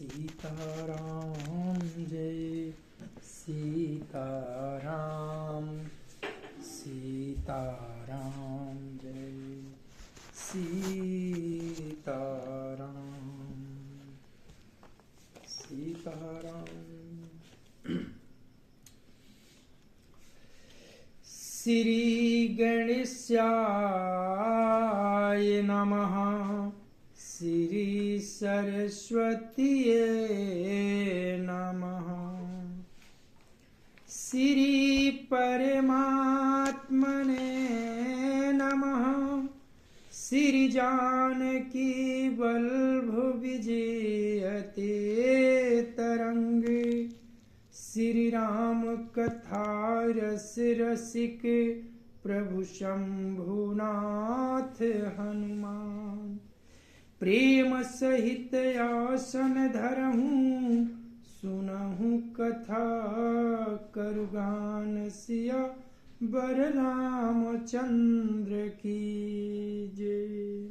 सीताराम जय सीताराम सीताराम जय सीताराम सीताराम। श्री गणेशाय नमः। श्री सरस्वतीये नमः। श्री परमात्मने नमः। श्री जानकी वल्लभ विजयते तरंगे। श्री राम कथा रस रसिक प्रभु शंभुनाथ हनुमान। प्रेम सहित आसन धरहूँ सुनहूँ कथा करुगान सिया बर रामचंद्र की जय।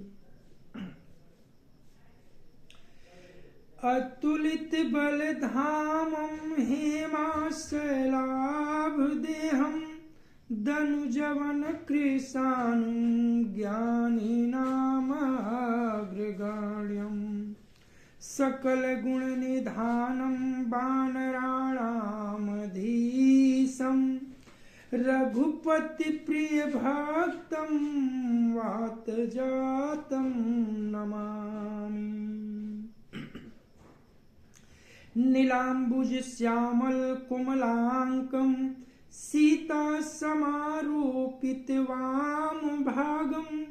अतुलित बलधामं हेमाशलाभ देहं दनुजवन कृशानुं ज्ञानिनामग्रगण्यं। सकल गुण निधानं वानराणामधीशं रघुपति प्रिय भक्तं वातजातं नमामि। नीलाम्बुज श्यामल कुमलांकं सीता समारोपित वाम भागं।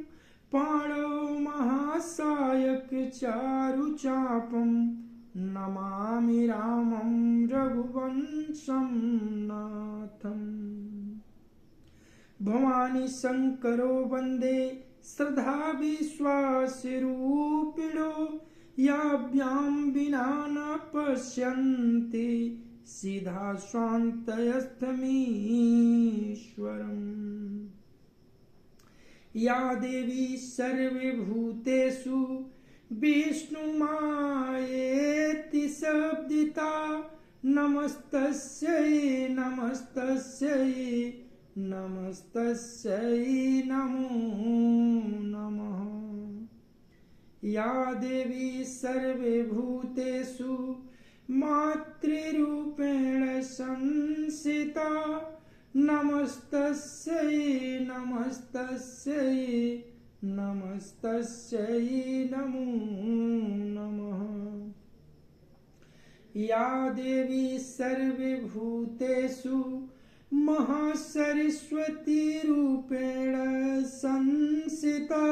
पाणौ महासायक चारुचापं नमामि रामं रघुवंशं नाथम्। भवानी शंकरो वंदे श्रद्धा विश्वास रूपिणो। याभ्यां विना न पश्यन्ति सीधा स्वान्तयस्थमीश्वरम्। या देवी सर्वभूतेषु विष्णुमायेति शब्दिता। नमस्तस्यै नमस्तस्यै नमस्तस्यै नमो नमः। या देवी सर्वभूतेषु मातृरूपेण संस्थिता। नमस्तस्यै नमस्तस्यै नमस्तस्यै नमो नमः। या देवी सर्वभूतेषु महासरस्वती रूपेण संस्थिता।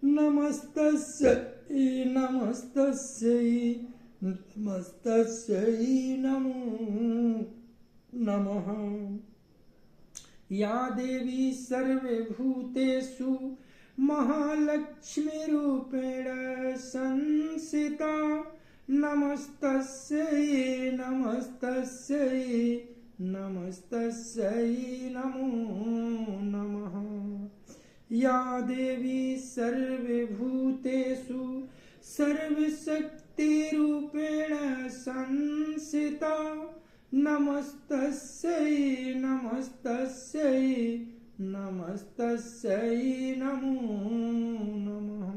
नमस्तस्यै नमस्तस्यै नमस्तस्यै नमो नमः। या देवी सर्वभूतेषु महालक्ष्मी रूपेण संस्थिता। नमस्तस्यै नमस्तस्यै नमस्तस्यै नमो नमः। या देवी सर्वभूतेषु सर्वशक्तिरूपेण संस्थिता। नमस्तस्यै नमस्तस्यै नमस्तस्यै नमो नमः।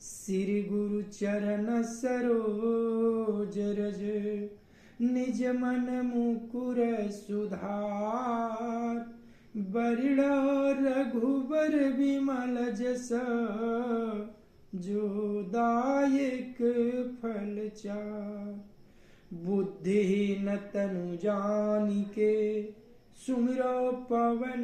श्री गुरु चरण सरोज रज निज मन मुकुर सुधार। बरिणा रघुबर विमल जस जो दायक फल चार। बुद्धिहीन तनु जानिके सुमिरो पवन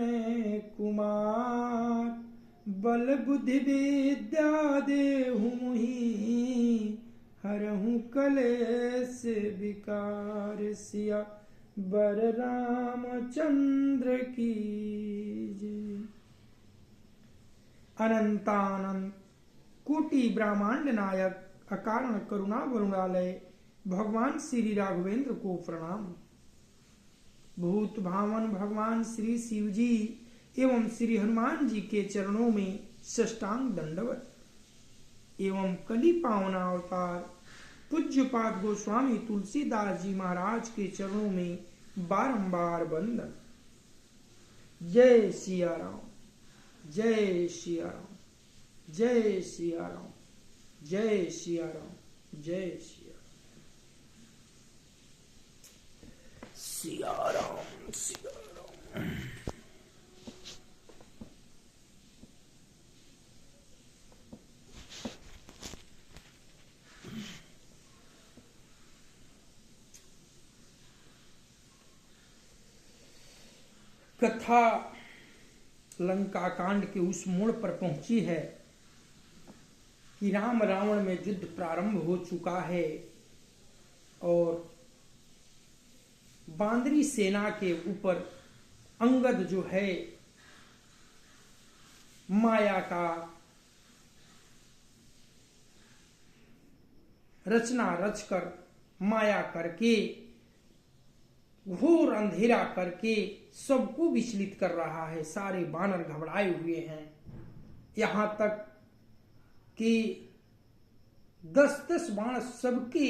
कुमार। बल बुद्धि विद्या देहु मुहि हरहु कलेश विकार। सिया बर रामचंद्र की जय। अनंतानंत कोटि ब्रह्मांड नायक अकारण करुणा वरुणालय भगवान श्री राघवेंद्र को प्रणाम। भूत भावन भगवान श्री शिव जी एवं श्री हनुमान जी के चरणों में साष्टांग दंडवत। एवं कली पावना अवतार पूज्यपाद गोस्वामी तुलसीदास जी महाराज के चरणों में बारंबार वंदन। जय सिया राम, जय सिया राम, जय सिया राम, जय सिया राम, जय सिया राम, सिया राम। कथा लंका कांड के उस मोड़ पर पहुंची है कि राम रावण में युद्ध प्रारंभ हो चुका है और बांदरी सेना के ऊपर अंगद जो है माया का रचना रचकर माया करके घोर अंधेरा करके सबको विचलित कर रहा है। सारे बानर घबराए हुए हैं, यहां तक कि 10-10 बाण सबके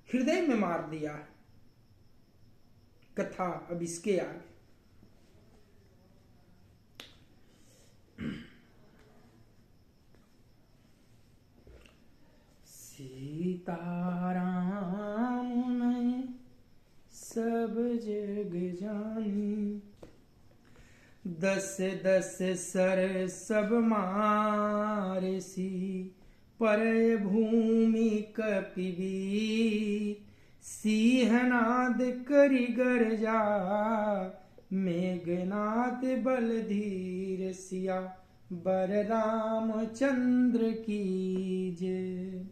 हृदय में मार दिया है। कथा अब इसके आगे। सीताराम ने सब जग जानी, 10-10 सर सब मारसी, पर भूमि कपिवीर, सिंहनाद करि गरजा, मेघनाद बलधीर, सिया बर रामचंद्र की जय।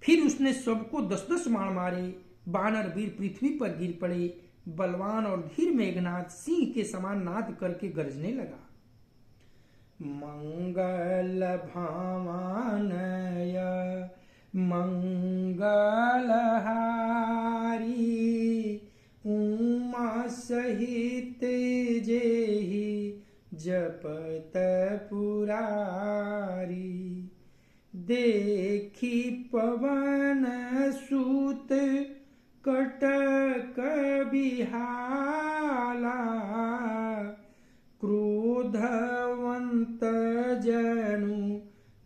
फिर उसने सबको 10-10 बाण मारे। बानर वीर पृथ्वी पर गिर पड़े। बलवान और धीर मेघनाद सिंह के समान नाद करके गरजने लगा। मंगल भावानय मंगलहारी, उमा सहित जेहि जपत पुरारी, देखी पवन सूत कटक बिहाला, क्रोधवंत जनु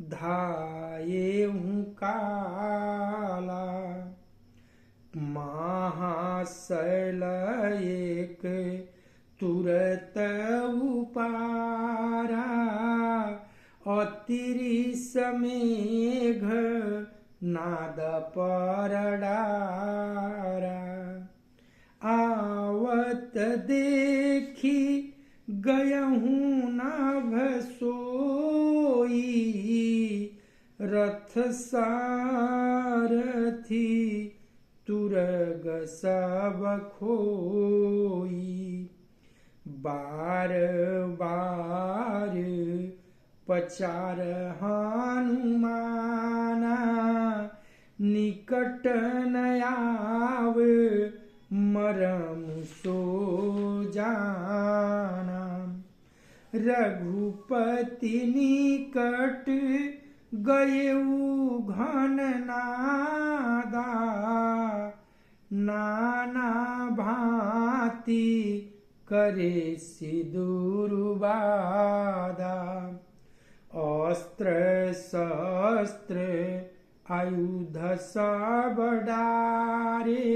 धायेहु काला, महाशैल एक तुरत उपारा, अतिरिस मेघ नाद पर डारा, आवत देखी गयहूँ नभ सोई, रथ सारथी तुरग सब खोई, बार बार पचार हनुमाना, निकट न आव मरम सो जाना, रघुपति निकट गयऊ घन नादा, नाना भांति करे सिदूर बाधा, अस्त्र शस्त्र आयुध सब डारे,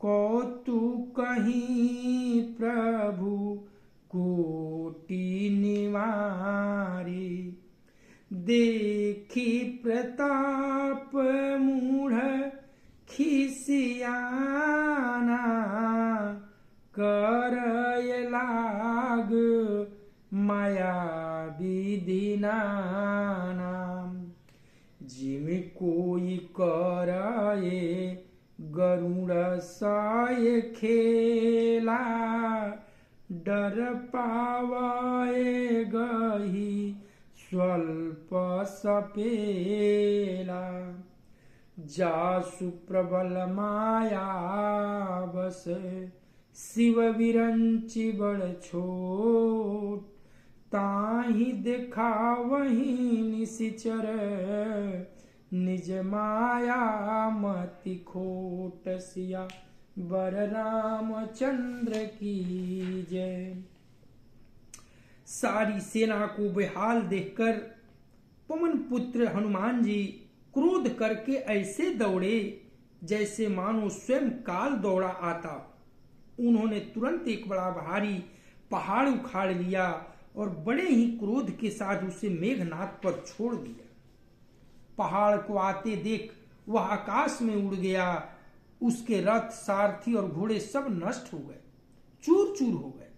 कौतुक कहीं प्रभु कोटि निवारे, देखी प्रताप मूढ़ खिसियाना, करय लाग माया विदिनाना, जिम कोई कराए गरुड़ साय खेला, डर पावाए गही स्वल्प सपेला, जासु प्रबल माया बस, शिव विरंचि बड़ छोट, ताहि दिखावहि निशिचर, निज माया मति खोट सिया बर रामचंद्र की जय। सारी सेना को बेहाल देखकर पवन पुत्र हनुमान जी क्रोध करके ऐसे दौड़े जैसे मानो स्वयं काल दौड़ा आता। उन्होंने तुरंत एक बड़ा भारी पहाड़ उखाड़ लिया और बड़े ही क्रोध के साथ उसे मेघनाद पर छोड़ दिया। पहाड़ को आते देख वह आकाश में उड़ गया। उसके रथ, सारथी और घोड़े सब नष्ट हो गए, चूर चूर हो गए।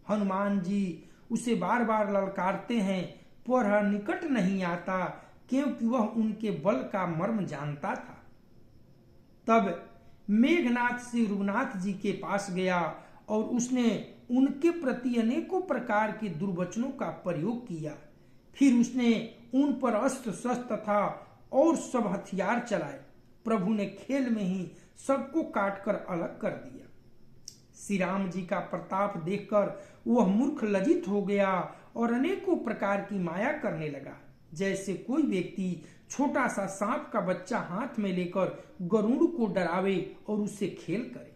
हनुमान जी उसे बार बार ललकारते हैं पर वह निकट नहीं आता, क्योंकि वह उनके बल का मर्म जानता था। तब मेघनाथ श्री रघुनाथ जी के पास गया और उसने उनके प्रति अनेकों प्रकार के दुर्वचनों का प्रयोग किया। फिर उसने उन पर अस्त्र शस्त्र तथा और सब हथियार चलाए। प्रभु ने खेल में ही सबको काटकर अलग कर दिया। श्री राम जी का प्रताप देखकर वह मूर्ख लज्जित हो गया और अनेकों प्रकार की माया करने लगा, जैसे कोई व्यक्ति छोटा सा सांप का बच्चा हाथ में लेकर गरुड़ को डरावे और उससे खेल करे।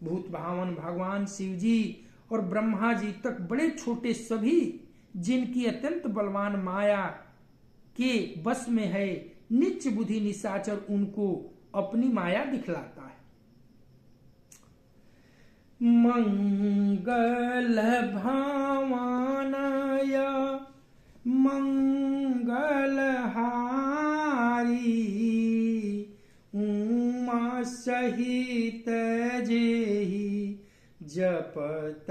भूत भावन भगवान शिव जी और ब्रह्मा जी तक बड़े छोटे सभी जिनकी अत्यंत बलवान माया के बस में है, नीच बुद्धि निशाचर उनको अपनी माया दिखलाता है। मंगल भावनाय मंगल हारी, उमा सहित जेहि जपत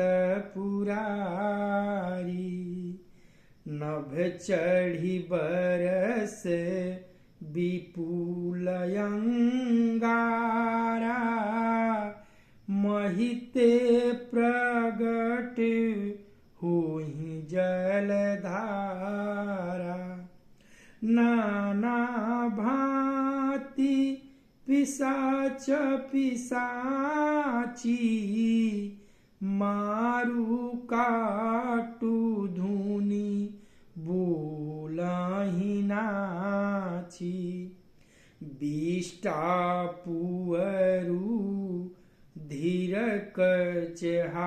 पुरारी। नभ चढ़ी बरस विपुल अंगारा, महिते प्रगट होहि जलधारा। नाना भांति पिशाच पिशाची, मारु काटु धुनि बोलहि नाची। बिष्टा पुअरु धीर कचहाड़ा,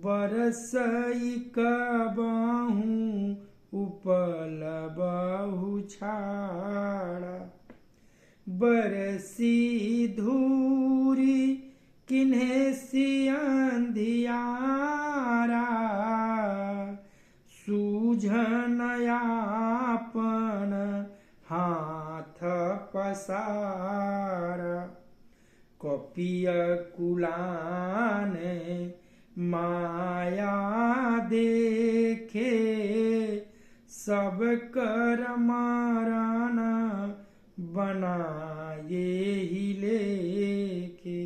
बरसई कबहु उपल बहु छाड़ा। बरसी धूरी किन्हे सियंधियारा, सूझन यापन हाथ पसारा। कपिय कुलान माया देखे, सब कर मारन बनाए ही लेखे।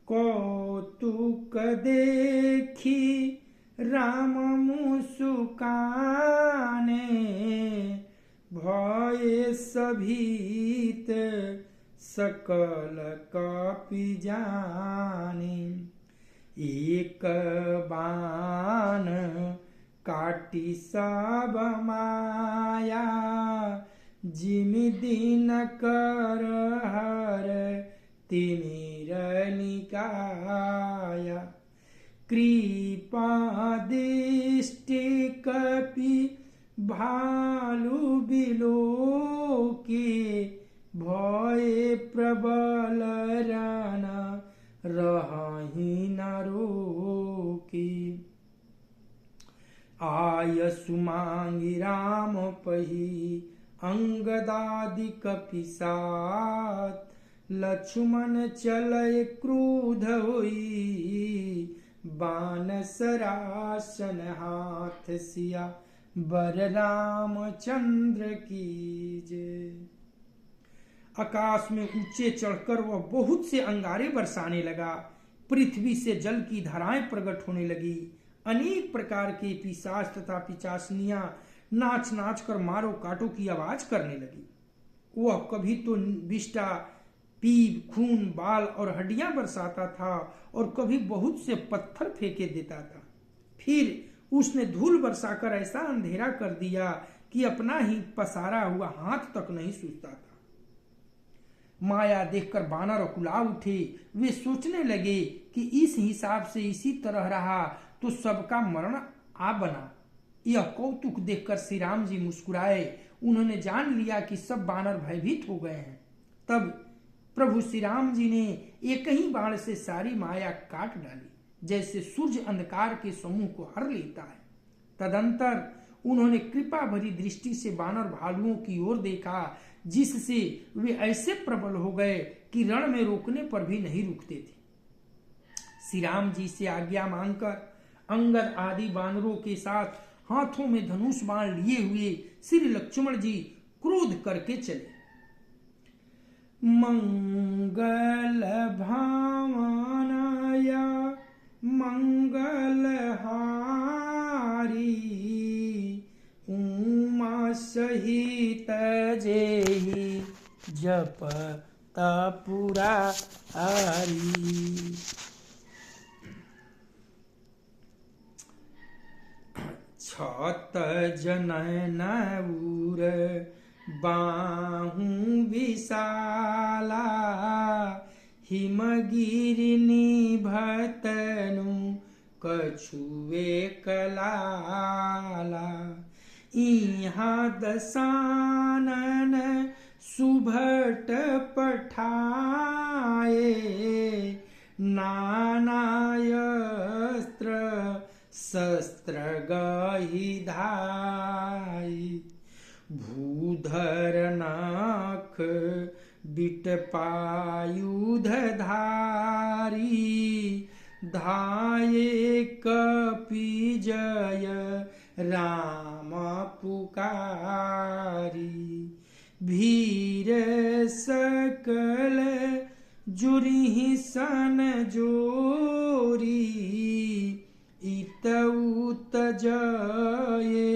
कौतुक देखी राम मुसुकाने, भय सभीत सकल कपि जाने। एक बाण काटी सब माया, जिमि दिन कर हर तिमिर निकाया। कृपा दृष्टि कपि भालु बिलोके, भय प्रबल रण रहहि न रोके। आय सुमांगी राम पही, अंगदादि कपि साथ। लक्ष्मण चलय क्रुध होई, बान सरासन हाथ। सिया बर रामचंद्र की जय। आकाश में ऊंचे चढ़कर वह बहुत से अंगारे बरसाने लगा। पृथ्वी से जल की धाराएं प्रकट होने लगी। अनेक प्रकार के पिशाच तथा पिचासनियां नाच नाच कर मारो काटो की आवाज करने लगी। वह कभी तो विष्टा, पीप, खून, बाल और हड्डियां बरसाता था और कभी बहुत से पत्थर फेंके देता था। फिर उसने धूल बरसाकर ऐसा अंधेरा कर दिया कि अपना ही पसारा हुआ हाथ तक नहीं सूझता था। माया देखकर बानर अकुला उठे। वे सोचने लगे कि इस हिसाब से इसी तरह रहा तो सबका मरण आ बना। यह कौतुक देखकर श्री राम जी मुस्कुराए। उन्होंने जान लिया कि सब बानर भयभीत हो गए हैं। तब प्रभु श्री राम जी ने एक ही बाण से सारी माया काट डाली, जैसे सूर्य अंधकार के समूह को हर लेता है। तदंतर उन्होंने कृपा भरी दृष्टि से बानर भालुओं की ओर देखा, जिससे वे ऐसे प्रबल हो गए कि रण में रोकने पर भी नहीं रुकते थे। श्री राम जी से आज्ञा मांगकर अंगद आदि बानरों के साथ हाथों में धनुष बाण लिए हुए श्री लक्ष्मण जी क्रोध करके चले। मंगल भावनाय मंगल हारी उमा सहित जेहि जपता पुरा हारी। छत जनन उर बाहु विशाला हिमगिरि निभतनु कछुए कलाला। इहाँ दसानन सुभट पठाए नानायस्त्र शस्त्र गहि धाई। भूधर नाख बिटपायुध धारी धाये कपि जय राम पुकारी। भीर सकल जुरिहि सन जोरी इत उत जये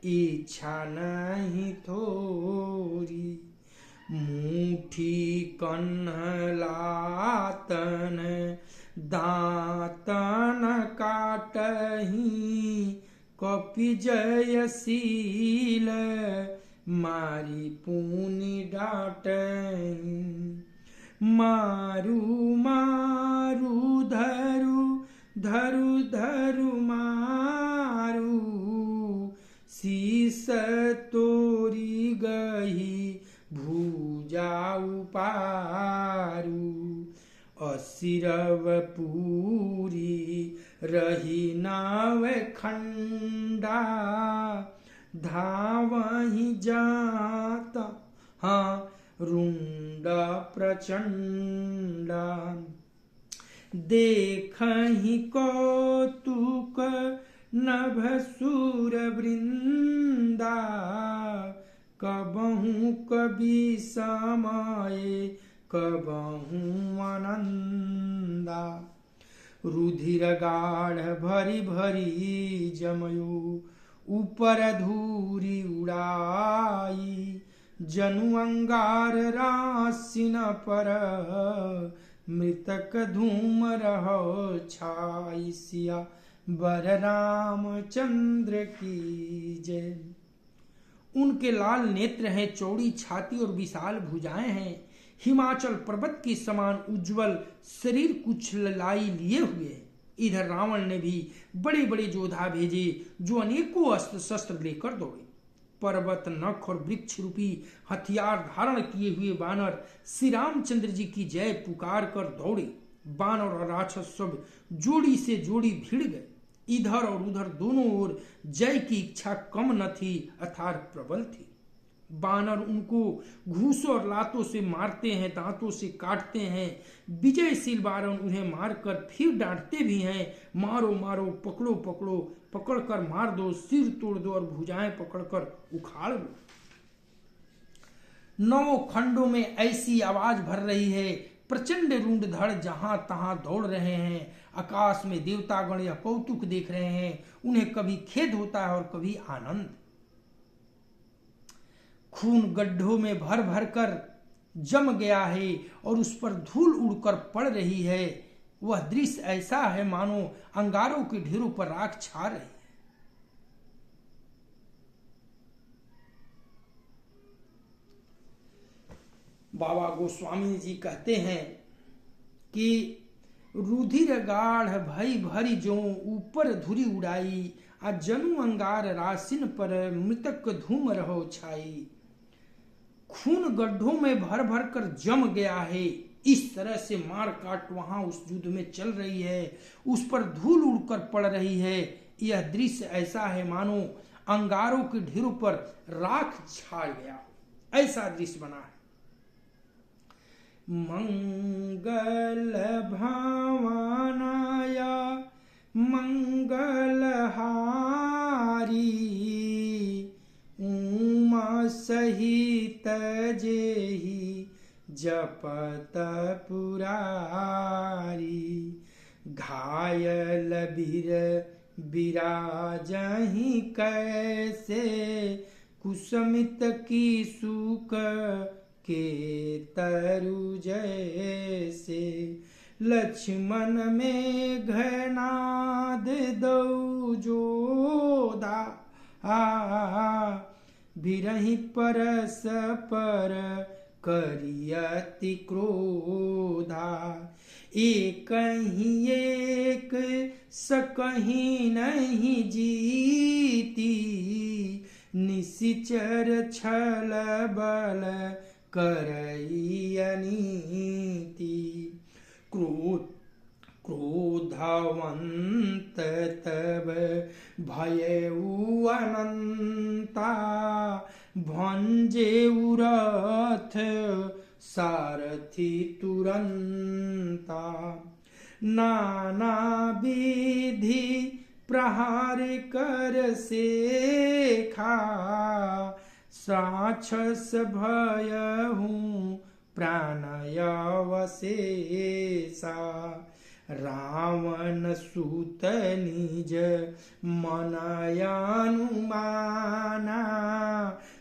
इच्छा नहीं थोरी। मुठी कन्हलातन दातन काटही कपि जयशील मारी पुनि डाटही। मारू मारू धरु धरु धरु मारू शीस तोरी गही भूजा उपारू। असिरव पूरी रही नाव खंडा धावहि जात हाँ रुंड प्रचंडा। देखहि कौतुक नभ सुर वृंदा कबहू कवि समाये कबहू आनंदा। रुधिर गाढ़ भरी भरी जमयो ऊपर धूरी उड़ाई। जनु अंगार रासिन पर मृतक धूम रहो छाई। सिया बर रामचंद्र की जय। उनके लाल नेत्र हैं, चौड़ी छाती और विशाल भुजाएं हैं। हिमाचल पर्वत के समान उज्जवल शरीर कुछ लाई लिए हुए। इधर रावण ने भी बड़े बड़े योद्धा भेजे जो अनेकों अस्त्र शस्त्र लेकर दौड़े। पर्वत नख और वृक्ष रूपी हथियार धारण किए हुए बानर श्री रामचंद्र जी की जय पुकार कर दौड़े। बानर और राक्षस सब जोड़ी से जोड़ी भिड़ गए। इधर और उधर दोनों ओर जय की इच्छा कम न थी अर्थात प्रबल थी। बानर उनको घूसों और लातों से मारते हैं, दांतों से काटते हैं। विजयशील बानर उन्हें मारकर फिर डांटते भी हैं, मारो मारो, पकड़ो पकड़ो, पकड़कर मार दो, सिर तोड़ दो और भुजाएं पकड़कर उखाड़ दो। 9 खंडों में ऐसी आवाज भर रही है, प्रचंड रूंड धड़ जहां तहां दौड़ रहे हैं। आकाश में देवतागण यह कौतुक देख रहे हैं। उन्हें कभी खेद होता है और कभी आनंद। खून गड्ढों में भर भर कर जम गया है और उस पर धूल उड़कर पड़ रही है। वह दृश्य ऐसा है मानो अंगारों के ढेरों पर राख छा रही है। बाबा गोस्वामी जी कहते हैं कि रुधिर गाढ़ भई भरी जो ऊपर धुरी उड़ाई, आ जनु अंगार रासिन पर मृतक धूम रहो छाई। खून गड्ढों में भर भर कर जम गया है, इस तरह से मार काट वहां उस युद्ध में चल रही है, उस पर धूल उड़कर पड़ रही है। यह दृश्य ऐसा है मानो अंगारों के ढेरों पर राख छा गया, ऐसा दृश्य बना है। मंगल भावनाय मंगलहारी, उमा सहित जेहि जपत पुरारी। घायल बीर बिराजहि कैसे, कुसुमित की सुक के तरु जैसे। लक्ष्मण में घनाद दौ जोधा, बिरहि परस पर करियति क्रोधा। एक ही एक सकहीं नहीं जीती, निशिचर छल बल करई अनीति। क्रोधवंत तब भयउ अनंता, भंजेउ रथ सारथी तुरंता। नाना विधि प्रहार कर सेखा, राक्षस भयहु प्राणयवशेषा। रावण सूत निज मनयानुमाना,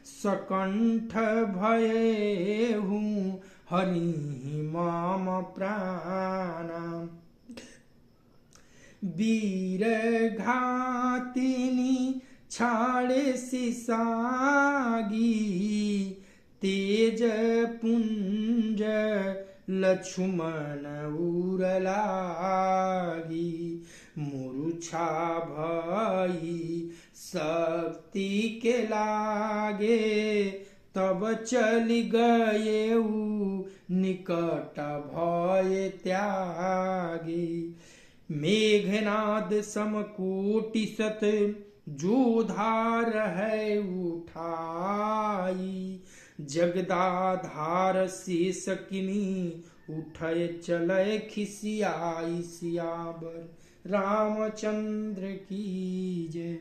सकंठ भयहु हरिहि मम प्राणा। वीर घातिनी छाड़े सिसागी, तेज पुंज लक्ष्मण उरलागी। मूर्छा भई शक्ति के लागे, तब चलि गएउ निकट भय त्यागी। मेघनाद समकोटि सत जोधार है उठाई, जगदाधार शेष किनी उठय चलय खिसियाई। सियावर रामचंद्र की जय।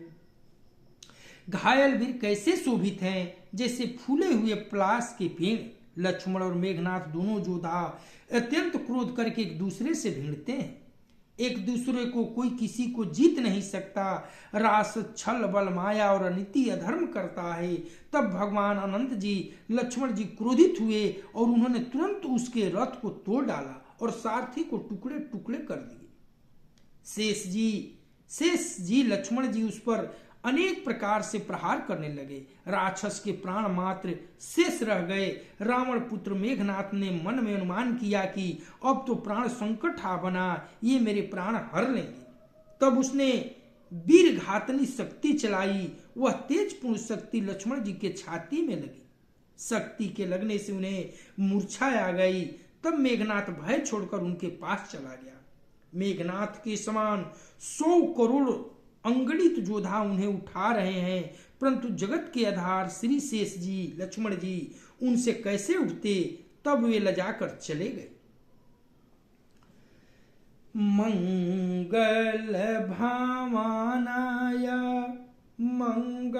घायल वीर कैसे शोभित हैं, जैसे फूले हुए पलाश के पेड़। लक्ष्मण और मेघनाथ दोनों योद्धा अत्यंत क्रोध करके एक दूसरे से भिड़ते हैं। एक दूसरे को कोई किसी को जीत नहीं सकता। रास छल बल माया और अनिति अधर्म करता है। तब भगवान अनंत जी लक्ष्मण जी क्रोधित हुए और उन्होंने तुरंत उसके रथ को तोड़ डाला और सारथी को टुकड़े टुकड़े कर दिए। शेष जी लक्ष्मण जी उस पर अनेक प्रकार से प्रहार करने लगे। राक्षस के प्राण मात्र शेष रह गए। रावण पुत्र मेघनाथ ने मन में अनुमान किया कि अब तो प्राण संकट आ बना, ये मेरे प्राण हर लेंगे। तब उसने वीर घातनी शक्ति चलाई। वह तेजपूर्ण शक्ति लक्ष्मण जी के छाती में लगी। शक्ति के लगने से उन्हें मूर्छा आ गई। तब मेघनाथ भय छोड़कर उनके पास चला गया। मेघनाथ के समान 100 करोड़ अंगणित योद्धा उन्हें उठा रहे हैं, परंतु जगत के आधार श्री शेष जी लक्ष्मण जी उनसे कैसे उठते। तब वे लजाकर चले गए। मंगल भावनाय मंगलहारी,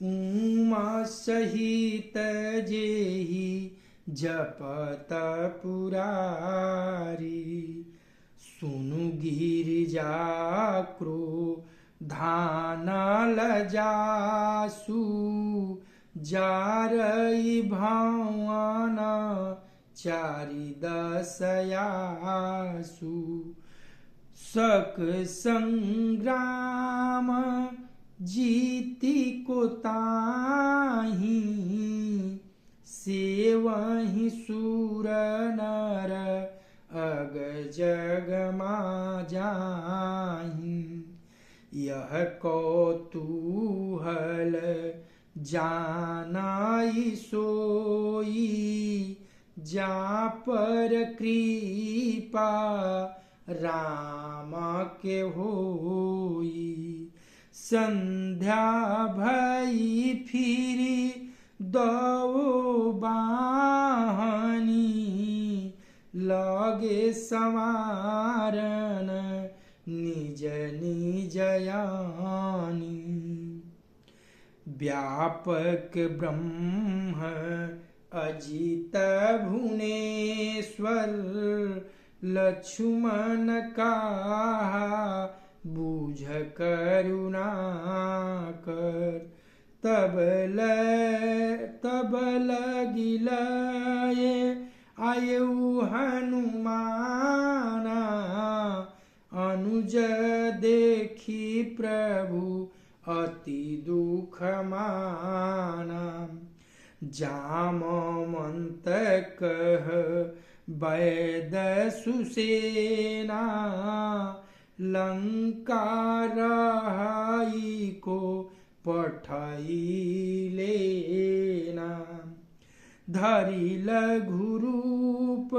उमा सहित जेहि जपत पुरारी। सुनु गिरिजा क्रोधानल जासु, जारई भावना चारि दशयासु सक संग्राम जीति को ताहि सेवहि सुर नर अग जग मा जाहि यह कौतूहल जानाई सोई जा पर कृपा राम के होई संध्या भई फिरी दो बाहनी लगे संवारन निज निज यानी व्यापक ब्रह्म अजित भुवनेश्वर लक्ष्मण कहा बूझ करुणा कर तब लगिल आयु हनुमाना अनुज देखी प्रभु अति दुख माना जामवंत कह वैद सुसेना लंका रहाई को पठाई लेना धरी लघु रूप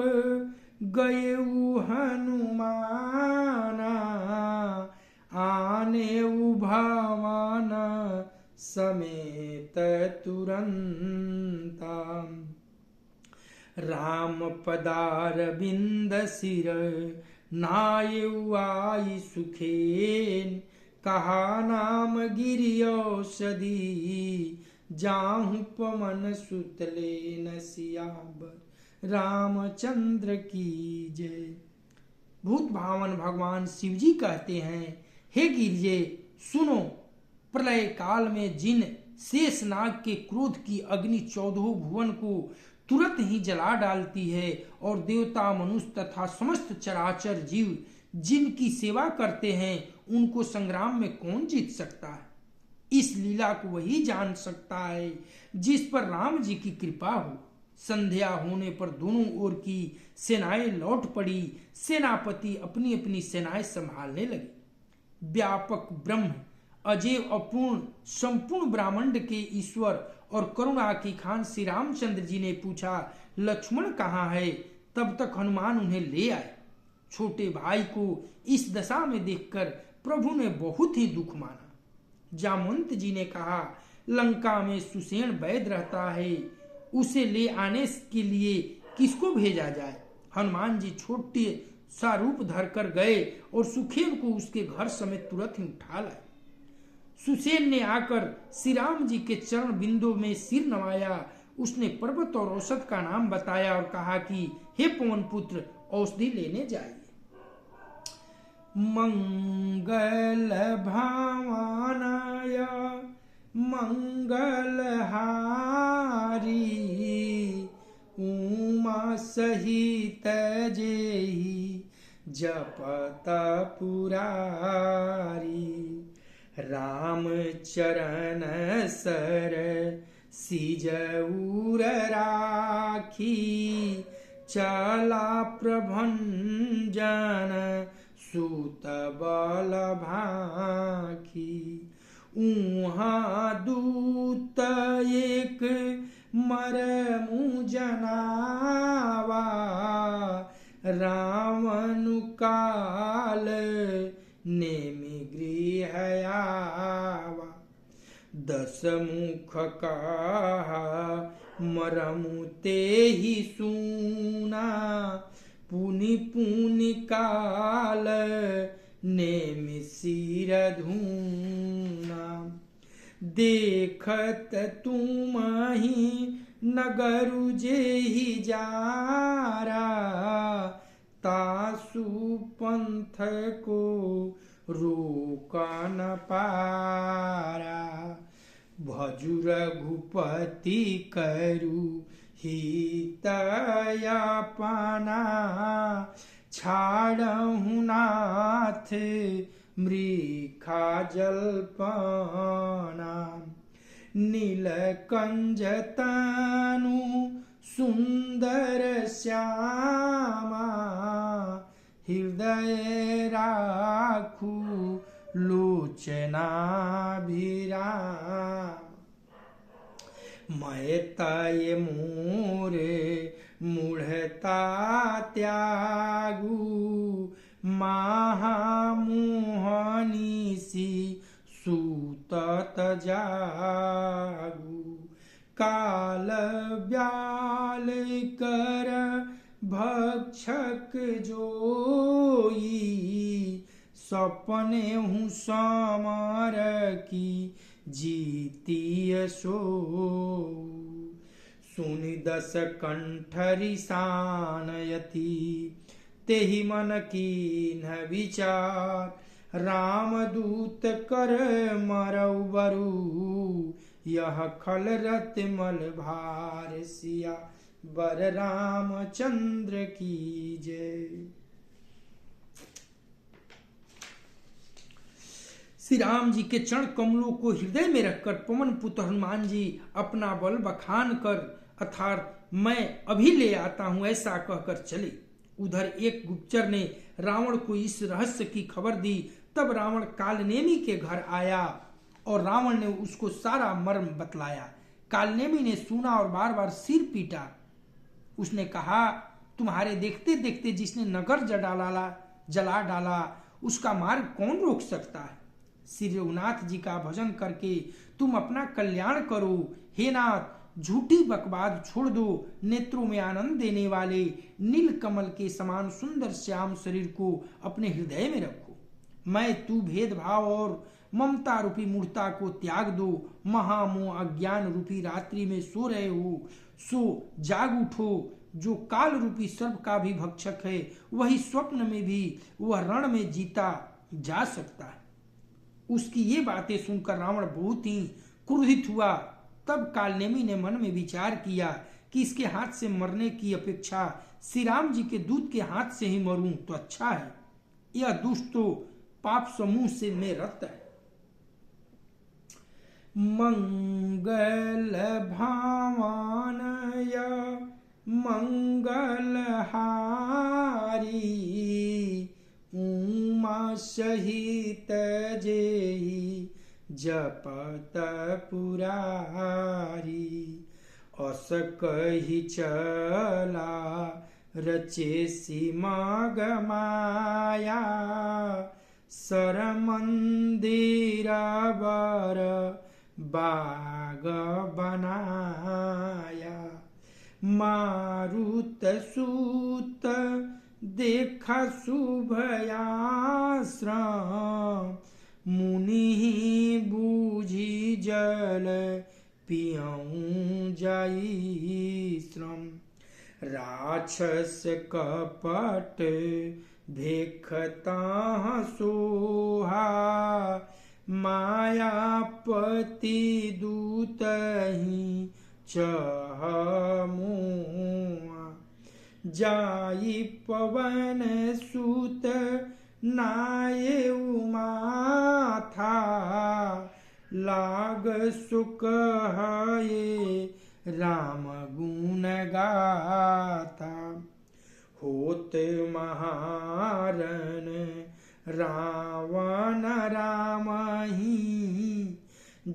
गयउ हनुमाना आने उभावन समेत तुरंता राम पदार बिंद सिर नायु आई सुखेन कहा नाम गिरियौषधि जाहु पवन सुतले न सियावर रामचंद्र की जय। भूत भावन भगवान शिवजी कहते हैं, हे गिरिजे सुनो, प्रलय काल में जिन शेषनाग के क्रोध की अग्नि 14 भुवन को तुरंत ही जला डालती है और देवता मनुष्य तथा समस्त चराचर जीव जिनकी सेवा करते हैं उनको संग्राम में कौन जीत सकता है। इस लीला को वही जान सकता है जिस पर राम जी की कृपा हो। संध्या होने पर दोनों ओर की सेनाएं लौट पड़ी। सेनापति अपनी अपनी सेनाएं संभालने लगे। व्यापक ब्रह्म अजय अपूर्ण संपूर्ण ब्रह्मांड के ईश्वर और करुणा की खान श्री रामचंद्र जी ने पूछा, लक्ष्मण कहाँ है? तब तक हनुमान उन्हें ले आए। छोटे भाई को इस दशा में देखकर प्रभु ने बहुत ही दुख माना। जामवंत जी ने कहा, लंका में सुसेन वैद रहता है, उसे ले आने के लिए किसको भेजा जाए? हनुमान जी छोटे सा रूप धरकर गए और सुखेन को उसके घर समेत तुरंत ही उठा लाए। सुसेन ने आकर श्री राम जी के चरण बिंदु में सिर नवाया। उसने पर्वत और औषध का नाम बताया और कहा कि हे पवन पुत्र, औषधि लेने जाइए। मंगल भावनाय मंगलहारी उमा सहित जेहि जपत पुरारी राम चरण सर सिजउर राखी चला प्रभंजन सूत बल भाखी उहाँ दूत एक मरमु जनावा रावण काल नेमि गृह आवा 10 मुख कहा मरमु तेहि सुना पुनि पुनि काल नेमि सिर धूना देखत तुमहि नगरु जेहि जारा तासु पंथ को रोका न पारा भजु रघुपति करु हितयापना छाड़हु नाथ मृखा जल्पना नीलकंज तनु सुंदर श्यामा हृदय राखू लोचनाभिराम मैं तय मोरे मूढ़ता त्यागू महामोहनी सी सूतत जागू काल ब्याल कर भक्षक जोई सपने हूँ समर की जीतीय सो सुनि दस कंठरी सानयति तेहि मन कीन्ह विचार रामदूत कर मरऊ बरू यह खल रत मल भार सिया बर रामचंद्र की जय। श्री राम जी के चरण कमलों को हृदय में रखकर पवन पुत्र हनुमान जी अपना बल बखान कर अर्थात मैं अभी ले आता हूं ऐसा कहकर चले। उधर एक गुप्तचर ने रावण को इस रहस्य की खबर दी। तब रावण कालनेमी के घर आया और रावण ने उसको सारा मर्म बतलाया। कालनेमी ने सुना और बार बार सिर पीटा। उसने कहा, तुम्हारे देखते देखते जिसने नगर जला डाला उसका मार्ग कौन रोक सकता है। श्री रघुनाथ जी का भजन करके तुम अपना कल्याण करो। हे नाथ, झूठी बकवाद छोड़ दो। नेत्रों में आनंद देने वाले नील कमल के समान सुंदर श्याम शरीर को अपने हृदय में रखो। मैं तू भेदभाव और ममता रूपी मूर्ता को त्याग दो। महामोह अज्ञान रूपी रात्रि में सो रहे हो, सो जाग उठो। जो काल रूपी सर्प का भी भक्षक है वही स्वप्न में भी वह रण में जीता जा सकता है। उसकी ये बातें सुनकर रावण बहुत ही क्रोधित हुआ। तब कालनेमी ने मन में विचार किया कि इसके हाथ से मरने की अपेक्षा श्री राम जी के दूत के हाथ से ही मरूं तो अच्छा है। यह दुष्ट तो पाप समूह से में रत है। मंगल भावानय मंगलहारी उमा सहित जेहि जपत पुरारी अस कहि चला रचे सीमग माया सर मंदिर बर बाग बनाया मारुत सूत देखा शुभयाश्रम मुनि बूझी जल पियऊं जाई श्रम राक्षस कपट भेखता सोहा मायापति दूत ही चहमुआ जाई पवन सुत नाये माथा लाग सुख ये राम गुण गाथा होत महारण रावण राम ही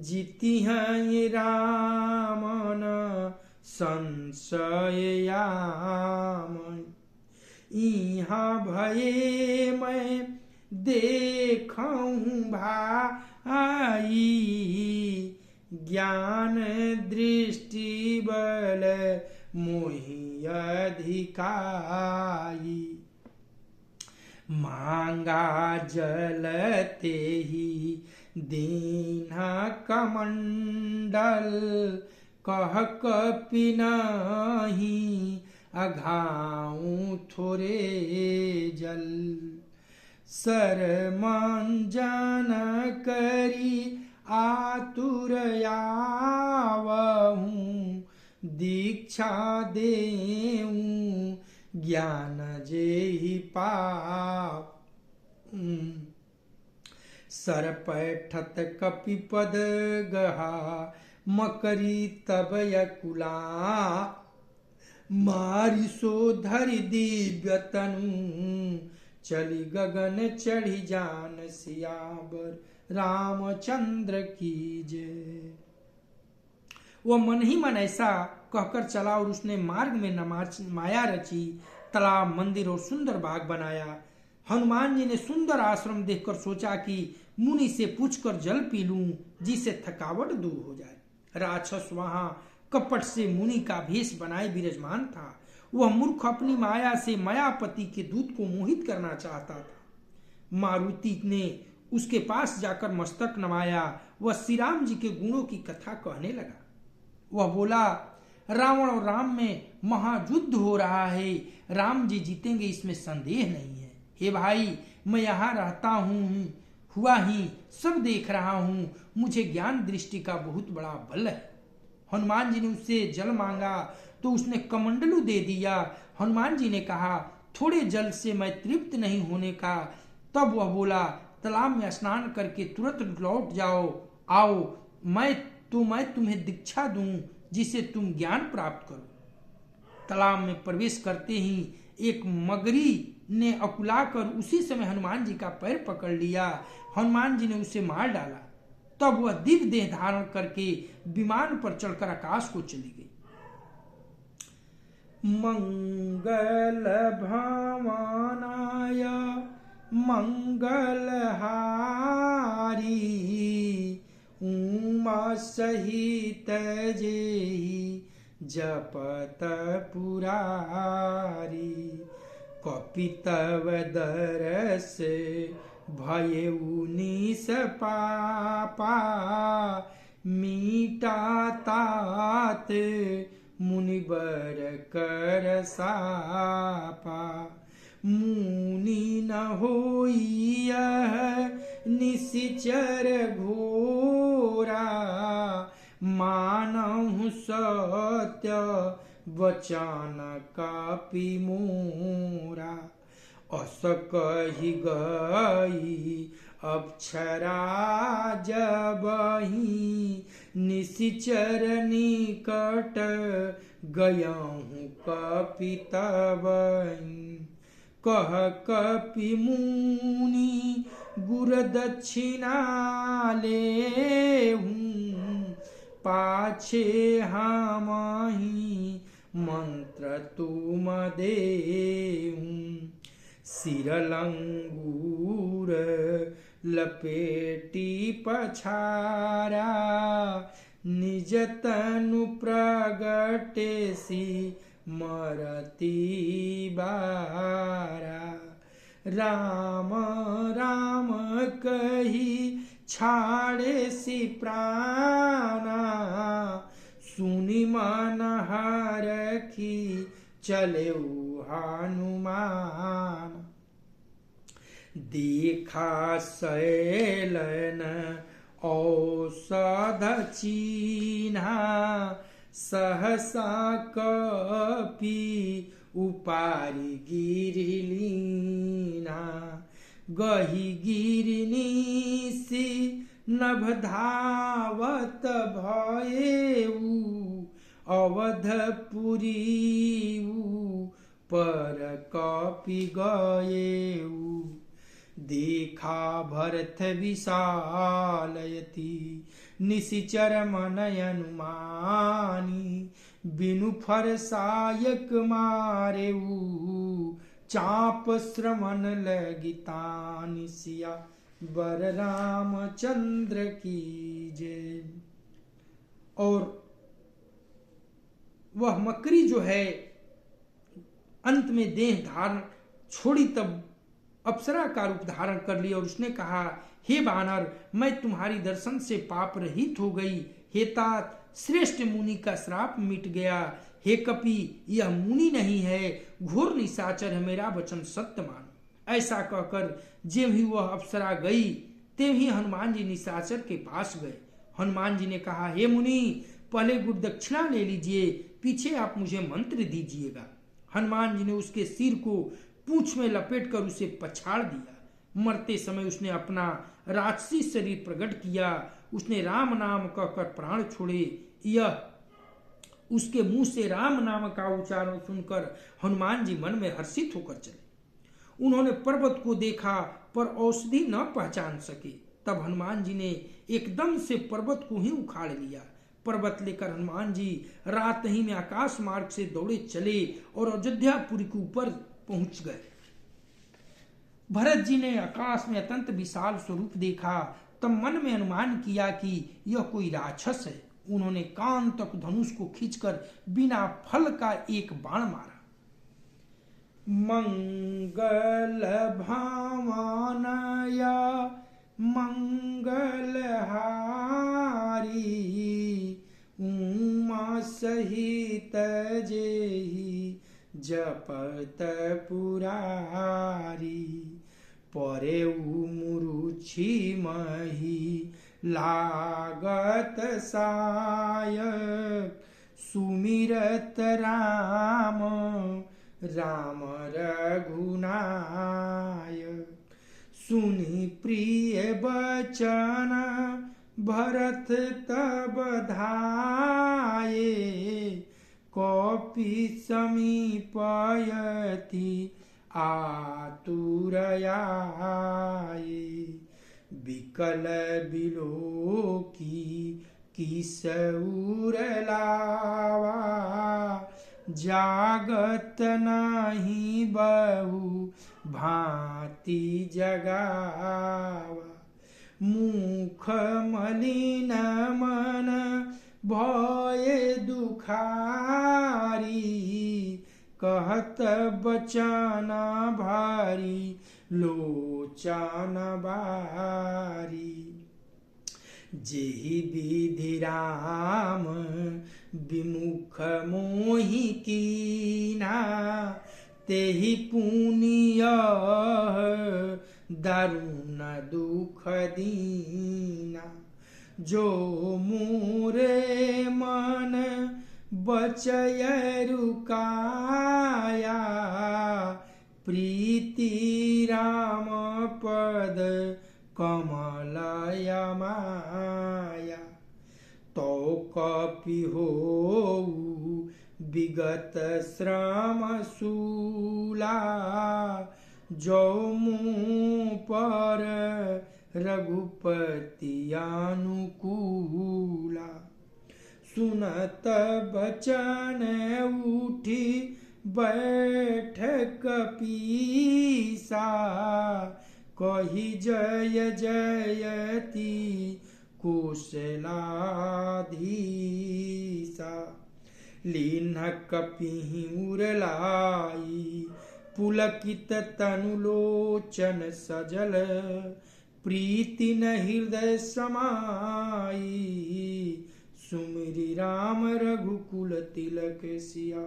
जीति हैं रामन संशयाम इहाँ भये मैं देखूं भाई ज्ञान दृष्टि बल मोहि अधिकाई मांगा जलते ही दीना कमंडल कह कपि नहीं अघाऊं थोरे जल सर मंजन करी आतुर आवहूं दीक्षा देऊं ज्ञान जेहि पाप। सर पैठत कपिपद गहा मकरी तब यकुला। मारी सो धरि दिव्य तनु चली गगन चढ़ी जान सियावर रामचंद्र की जय। वह मन ही मन ऐसा कहकर चला और उसने मार्ग में माया रची, तालाब, मंदिर और सुंदर बाग बनाया। हनुमान जी ने सुंदर आश्रम देखकर सोचा कि मुनि से पूछकर जल पी लूं जिससे थकावट दूर हो जाए। राक्षस वहां कपट से मुनि का भेष बनाए विराजमान था। वह मूर्ख अपनी माया से मायापति के दूत को मोहित करना चाहता था। मारुति ने उसके पास जाकर मस्तक नवाया। वह श्री राम जी के गुणों की कथा कहने लगा। वह बोला, रावण और राम में महायुद्ध हो रहा है, राम जी जीतेंगे इसमें संदेह नहीं है। हे भाई, मैं यहाँ रहता हूँ, हुआ ही सब देख रहा हूँ, मुझे ज्ञान दृष्टि का बहुत बड़ा बल है। हनुमान जी ने उससे जल मांगा तो उसने कमंडलू दे दिया। हनुमान जी ने कहा, थोड़े जल से मैं तृप्त नहीं होने का। तब वह बोला, तालाब में स्नान करके तुरंत लौट आओ, मैं तुम्हें दीक्षा दूं जिससे तुम ज्ञान प्राप्त करो। तालाब में प्रवेश करते ही एक मगरी ने अकुलाकर उसी समय हनुमान जी का पैर पकड़ लिया। हनुमान जी ने उसे मार डाला। तब वह दिव्य देह धारण करके विमान पर चढ़कर आकाश को चली गई। मंगल भवानाय मंगलहारी उमा सहित जेहि जपत पुरारी। कपितव दरस भयउ निस पापा मीटा तात मुनिवर कर सापा। मुनि न होई निशिचर घोरा मानहु सत्य वचन कपि मोरा। अस कहि गई अक्षरा जबहि निशिचर निकट गयहु कपि तबहि। कह कपि मुनि गुर दक्षिणा लेहूं पाछे हमहि मंत्र तुम देहूं। सिरलंगूर लपेटी पछारा निज तनु प्रगटे सी मरती बारा। राम राम कही छाड़े सी प्राणा सुनि मन हरखी चले हनुमान। देखा शैलन औषध चीन्हा सहसा कपि उपारी गिरिलीना। गही गिरनीसी नभ धावत भयेऊ अवधपुरी पर कपि गयेऊ। देखा भरत विशालयति निशिचर मन अनुमानी। बिनु फर सायक मारेऊ चाप श्रवण लगितानि सिया बर रामचंद्र की जय। और वह मकरी जो है अंत में देह धारण छोड़ी तब अप्सरा का रूप धारण कर लिया और उसने कहा, हे बानर, मैं तुम्हारी दर्शन से पाप रहित हो गई। हे तात, श्रेष्ठ मुनि का श्राप मिट गया। हे कपि, यह मुनि नहीं है, घोर निशाचर है, मेरा वचन सत्य मानो। ऐसा कहकर जब ही वह अप्सरा गई तेव ही हनुमान जी निशाचर के पास गए। हनुमान जी ने कहा, हे मुनि, पहले गुरु दक्षिणा ले लीजिए, पीछे आप मुझे मंत्र दीजिएगा। हनुमान जी ने उसके सिर को पूंछ में लपेटकर उसे पछाड़ दिया। मरते समय उसने अपना राक्षसी शरीर प्रकट किया। उसने राम नाम कहकर प्राण छोड़े। यह उसके मुंह से राम नाम का उच्चारण सुनकर हनुमान जी मन में हर्षित होकर चले। उन्होंने पर्वत को देखा पर औषधि न पहचान सके। तब हनुमान जी ने एकदम से पर्वत को ही उखाड़ लिया। पर्वत लेकर हनुमान जी रात ही में आकाश मार्ग से दौड़े चले और अयोध्यापुरी के ऊपर पहुंच गए। भरत जी ने आकाश में अत्यंत विशाल स्वरूप देखा। तब मन में अनुमान किया कि यह कोई राक्षस है। उन्होंने कान तक धनुष को खींचकर बिना फल का एक बाण मारा। मंगल भावनया मंगलहारी उमा सहित जेहि जपत पुरारी परे मुरुछि मही लागत सायक सुमिरत राम राम रघुनायक सुनि प्रिय बचन भरत तब धाये कपि समीपयति आतुरयाये विकल बिलोकी किसउर लावा जागत नहीं बहु भांति जगावा मुख मलिन मन भय दुखारी कहत बचन भारी लोचन बारी जेहि विधि राम विमुख मोहि कीना तेहि पुनिय दारुण दुख दीना जो मोरे मन बचय रुकाया प्रीति राम पद कमलय माया तो कपि होऊ विगत श्रम शूला जो मुँह पर रघुपति अनुकूला सुनत बचन उठी बैठ कपीसा कही जय जयति कुशलाधीसा लीन कपिहि उरलाई पुलकित तनुलोचन सजल प्रीति न हृदय समाई सुमिरि राम रघुकुल तिलक सिया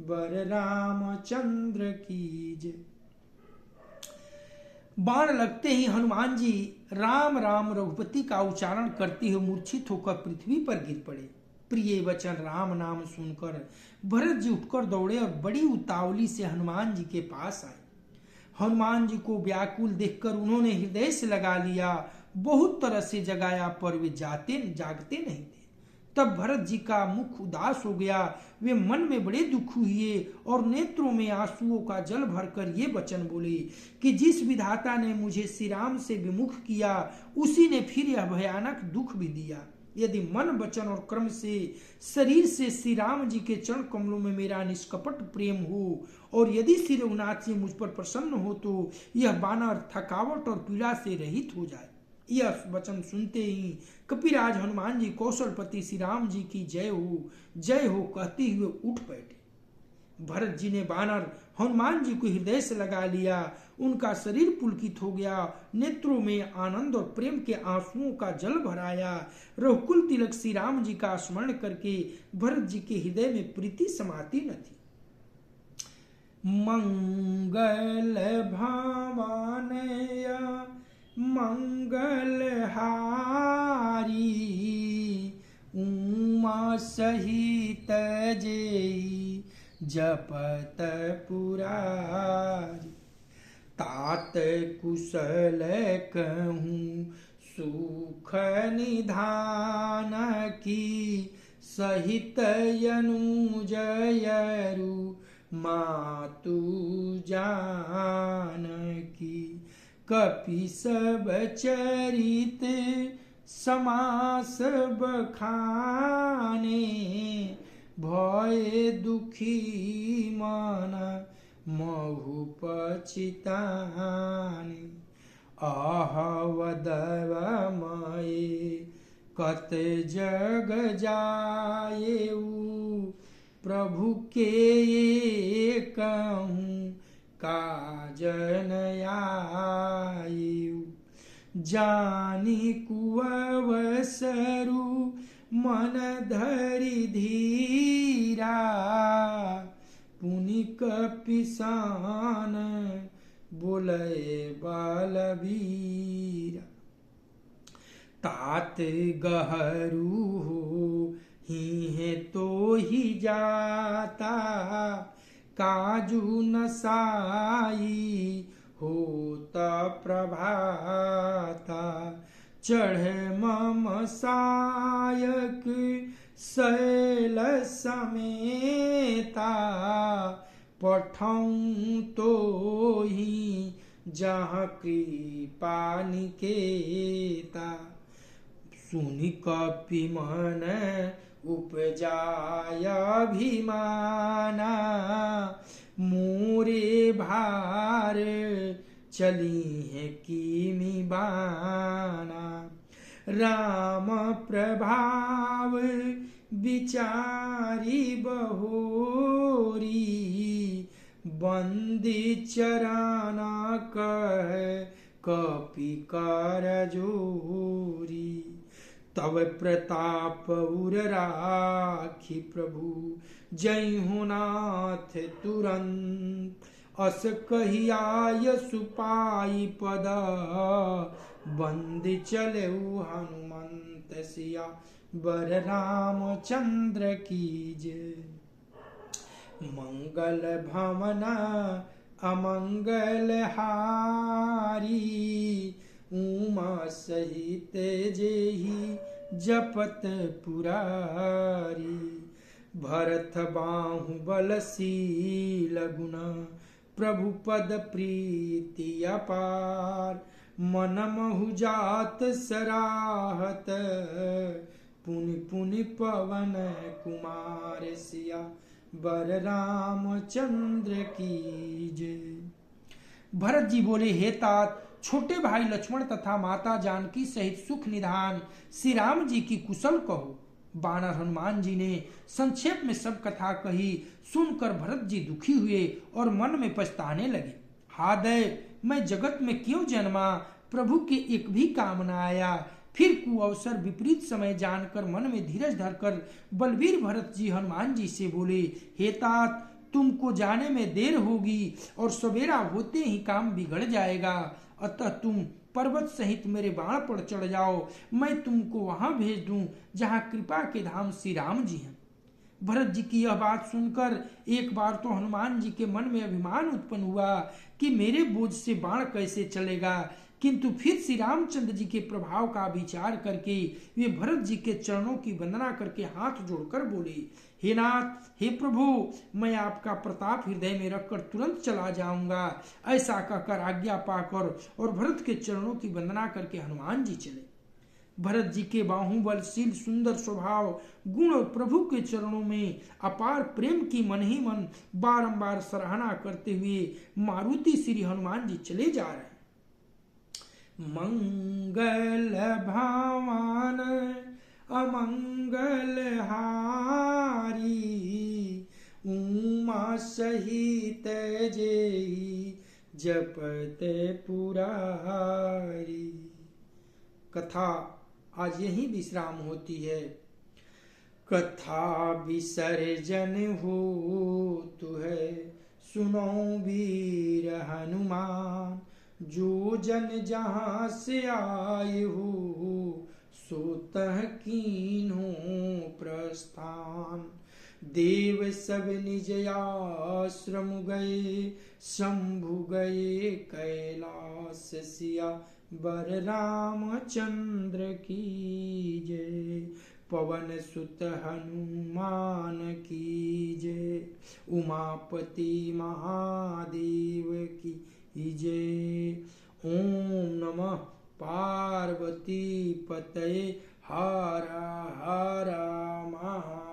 बर रामचंद्र की जय। बाण लगते ही हनुमान जी राम राम रघुपति का उच्चारण करते हुए मूर्छित होकर पृथ्वी पर गिर पड़े। प्रिय वचन राम नाम सुनकर भरत जी उठकर दौड़े और बड़ी उतावली से हनुमान जी के पास आए। हनुमान जी को व्याकुल देखकर उन्होंने हृदय से लगा लिया। बहुत तरह से जगाया पर वे जागते नहीं थे। तब भरत जी का मुख उदास हो गया। वे मन में बड़े दुख हुए और नेत्रों में आंसुओं का जल भरकर ये वचन बोले कि जिस विधाता ने मुझे श्री राम से विमुख किया उसी ने फिर यह भयानक दुख भी दिया। यदि मन वचन और कर्म से शरीर से श्री राम जी के चरण कमलों में मेरा निष्कपट प्रेम हो और यदि श्री रघुनाथ जी मुझ पर प्रसन्न हो तो यह बानर थकावट और पीड़ा से रहित हो जाए। यह वचन सुनते ही कपिराज हनुमान जी कौशलपति श्री राम जी की जय हो कहते हुए उठ बैठे। भरत जी ने बानर हनुमान जी को हृदय से लगा लिया। उनका शरीर पुलकित हो गया। नेत्रों में आनंद और प्रेम के आंसुओं का जल भराया। रघुकुल तिलक श्री राम जी का स्मरण करके भरत जी के हृदय में प्रीति समाती न थी। मंगल भावनया मंगलहारी उमा सहित जेई जपत पुरारी। तात कुशल कहूँ सुख निधान की सहित अनुजयरु मातु जानकी। कपि सब चरित समास बखाने भय दुखी मन महु पछिताने। आहवदव मये कत जग जाएऊ प्रभु के कहूँ काज न आएऊ। जानी कुअवसरु मन धरि धीरा पुनि कपिसान बोले बलबीरा। तात गहरू हो ही है तो ही जाता काजू नसाई होता प्रभाता। चढ़े मम सायक शैल समेता पठाऊं तो ही जहाँ कृपा निकेता। सुनि कपि मन उपजाय अभिमाना मोरे भार चली है कीमी बाना। राम प्रभाव विचारी बहोरी बंदी चराना कह कपि कर जोरी। तव प्रताप उर राखी प्रभु जय हो नाथ तुरंत। अस कहियाय सुपाई पद बंदी चलेऊ हनुमंत सिया बर रामचंद्र की जय। मंगल भवन अमंगल हारी उमा सहित जेहि जपत पुरारी। भरत बाहुबल शील गुण प्रभु पद प्रीति अपार। मन महु जात सराहत पुनि पुनि पवन कुमार सिया बर रामचंद्र की जय। भरत जी बोले, हे तात, छोटे भाई लक्ष्मण तथा माता जानकी सहित सुख निधान श्री राम जी की कुशल कहो। बानर हनुमान जी ने संक्षेप में सब कथा कही। सुनकर भरत जी दुखी हुए और मन में पछताने लगे। हादय, मैं जगत में क्यों जन्मा, प्रभु के एक भी काम न आया। फिर कुअवसर विपरीत समय जानकर मन में धीरज धरकर बलवीर भरत जी हनुमान जी से बोले, हे तात, तुमको जाने में देर होगी और सवेरा होते ही काम बिगड़ जाएगा। अतः तुम पर्वत सहित मेरे बाण पर चढ़ जाओ, मैं तुमको वहां भेज दूं जहां कृपा के धाम श्री राम जी हैं। भरत जी की यह बात सुनकर एक बार तो हनुमान जी के मन में अभिमान उत्पन्न हुआ कि मेरे बोझ से बाण कैसे चलेगा, किंतु फिर श्री रामचंद्र जी के प्रभाव का विचार करके वे भरत जी के चरणों की वंदना करके हाथ जोड़कर बोले, हे नाथ, हे प्रभु, मैं आपका प्रताप हृदय में रखकर तुरंत चला जाऊंगा। ऐसा कहकर आज्ञा पाकर और भरत के चरणों की वंदना करके हनुमान जी चले। भरत जी के बाहुबलशील सुंदर स्वभाव गुण और प्रभु के चरणों में अपार प्रेम की मन ही मन बारंबार सराहना करते हुए मारुति श्री हनुमान जी चले जा रहे हैं। मंगल भावन अमंगल हारी उमा सहित जेहि जपत पुरारी। कथा आज यही विश्राम होती है। कथा विसर्जन हो तु है, सुनो वीर हनुमान। जो जन जहाँ से आए हो, सो तह कीन्हो प्रस्थान। प्रस्थान। देव सब निज आश्रम गए, शंभु गए कैलाश, सिया बर रामचंद्र की जय। पवन सुत हनुमान की जय, उमापति महादेव की जय। ओम नमः पार्वती पतये, हर हर महादेव।